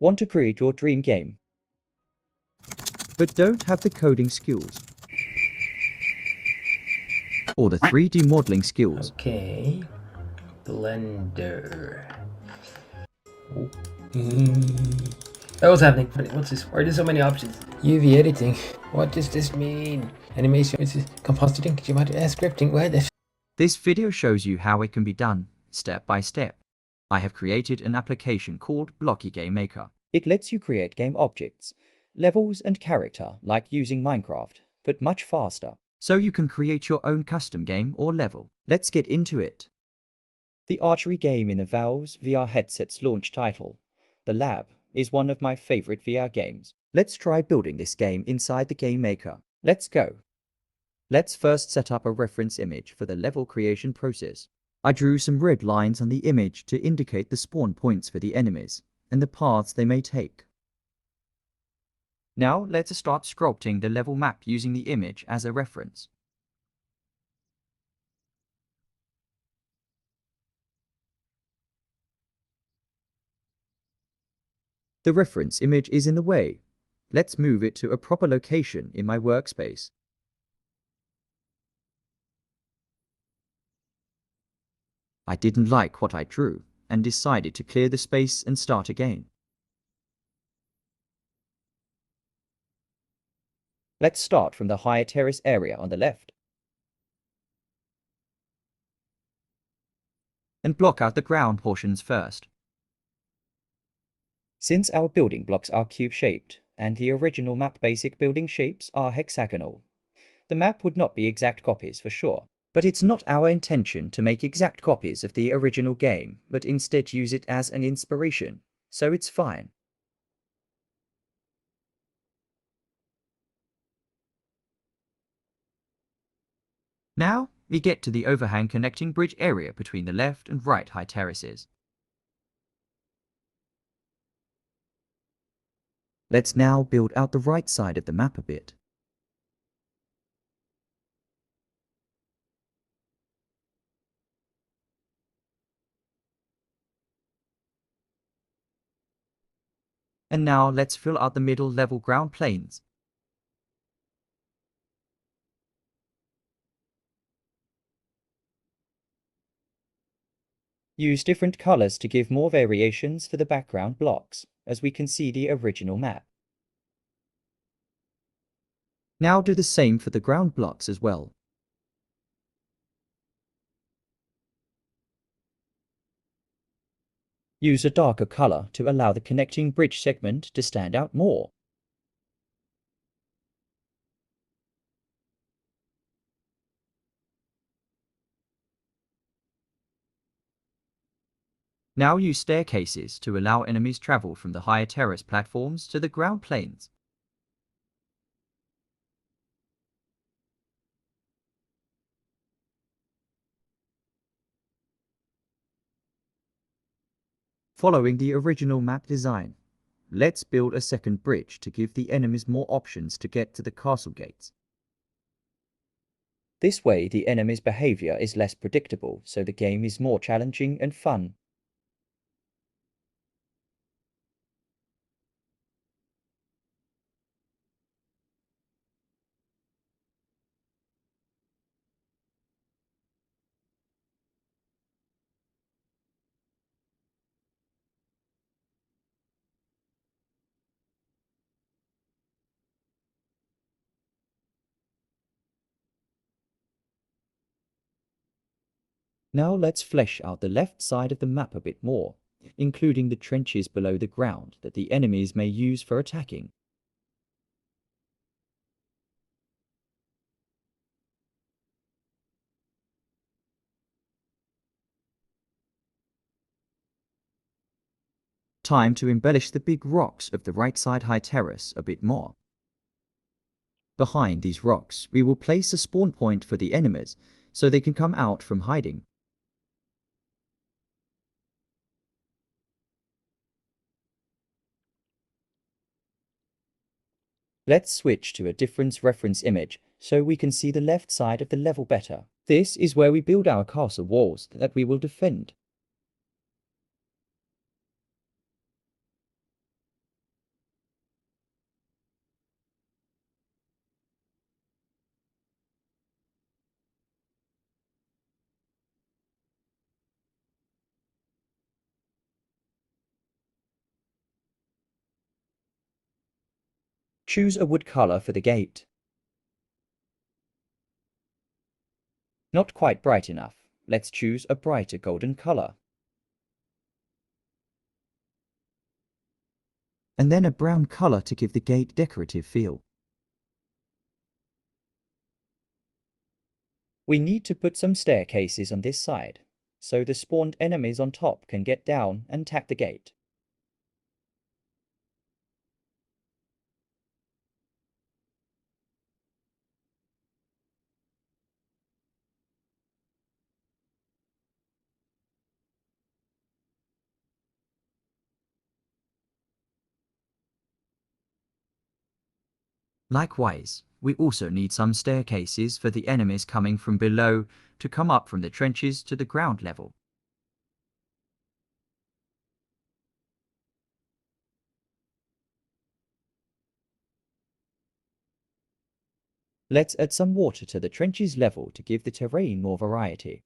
Want to create your dream game, but don't have the coding skills or the 3D modeling skills? Okay. Blender. Oh, what's happening? What's this? Why are there so many options? UV editing. What does this mean? Animation. What's this? Compositing? Scripting. What? This video shows you how it can be done, step by step. I have created an application called Blocky Game Maker. It lets you create game objects, levels and character like using Minecraft, but much faster. So you can create your own custom game or level. Let's get into it. The archery game in the Valve's VR headset's launch title, The Lab, is one of my favorite VR games. Let's try building this game inside the Game Maker. Let's go. Let's first set up a reference image for the level creation process. I drew some red lines on the image to indicate the spawn points for the enemies and the paths they may take. Now let's start sculpting the level map using the image as a reference. The reference image is in the way. Let's move it to a proper location in my workspace. I didn't like what I drew and decided to clear the space and start again. Let's start from the higher terrace area on the left and block out the ground portions first. Since our building blocks are cube-shaped and the original map basic building shapes are hexagonal, the map would not be exact copies for sure. But it's not our intention to make exact copies of the original game, but instead use it as an inspiration, so it's fine. Now, we get to the overhang connecting bridge area between the left and right high terraces. Let's now build out the right side of the map a bit. And now let's fill out the middle level ground planes. Use different colors to give more variations for the background blocks, as we can see the original map. Now do the same for the ground blocks as well. Use a darker color to allow the connecting bridge segment to stand out more. Now use staircases to allow enemies travel from the higher terrace platforms to the ground planes. Following the original map design, let's build a second bridge to give the enemies more options to get to the castle gates. This way the enemy's behavior is less predictable, so the game is more challenging and fun. Now let's flesh out the left side of the map a bit more, including the trenches below the ground that the enemies may use for attacking. Time to embellish the big rocks of the right side high terrace a bit more. Behind these rocks, we will place a spawn point for the enemies, so they can come out from hiding. Let's switch to a different reference image so we can see the left side of the level better. This is where we build our castle walls that we will defend. Choose a wood color for the gate. Not quite bright enough. Let's choose a brighter golden color. And then a brown color to give the gate decorative feel. We need to put some staircases on this side, so the spawned enemies on top can get down and tap the gate. Likewise, we also need some staircases for the enemies coming from below to come up from the trenches to the ground level. Let's add some water to the trenches level to give the terrain more variety.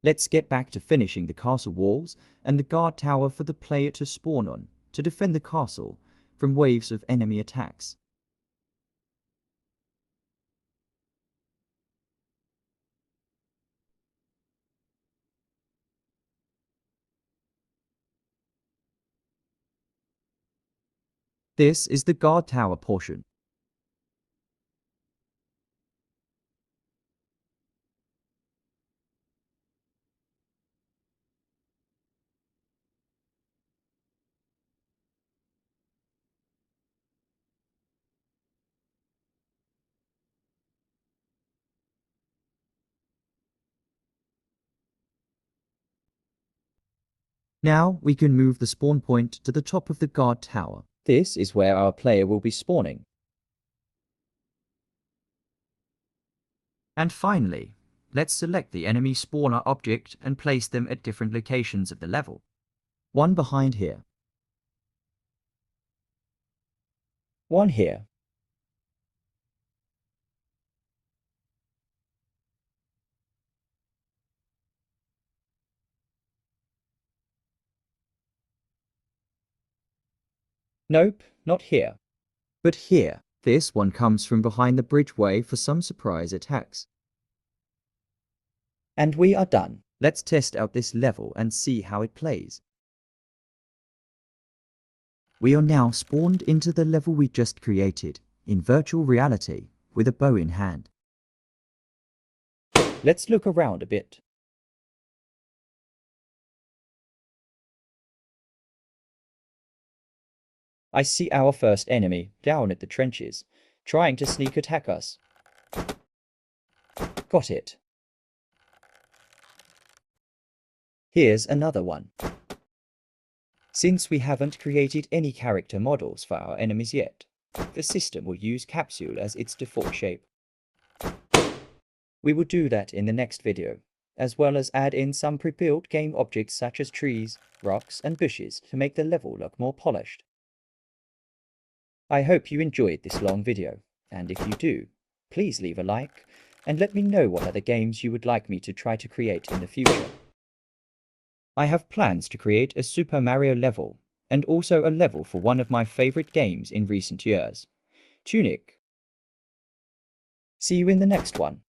Let's get back to finishing the castle walls and the guard tower for the player to spawn on to defend the castle from waves of enemy attacks. This is the guard tower portion. Now we can move the spawn point to the top of the guard tower. This is where our player will be spawning. And finally, let's select the enemy spawner object and place them at different locations of the level. One behind here. One here. Nope, not here. But here. This one comes from behind the bridgeway for some surprise attacks. And we are done. Let's test out this level and see how it plays. We are now spawned into the level we just created, in virtual reality, with a bow in hand. Let's look around a bit. I see our first enemy down at the trenches, trying to sneak attack us. Got it. Here's another one. Since we haven't created any character models for our enemies yet, the system will use capsule as its default shape. We will do that in the next video, as well as add in some pre-built game objects such as trees, rocks and bushes to make the level look more polished. I hope you enjoyed this long video, and if you do, please leave a like and let me know what other games you would like me to try to create in the future. I have plans to create a Super Mario level, and also a level for one of my favorite games in recent years, Tunic. See you in the next one.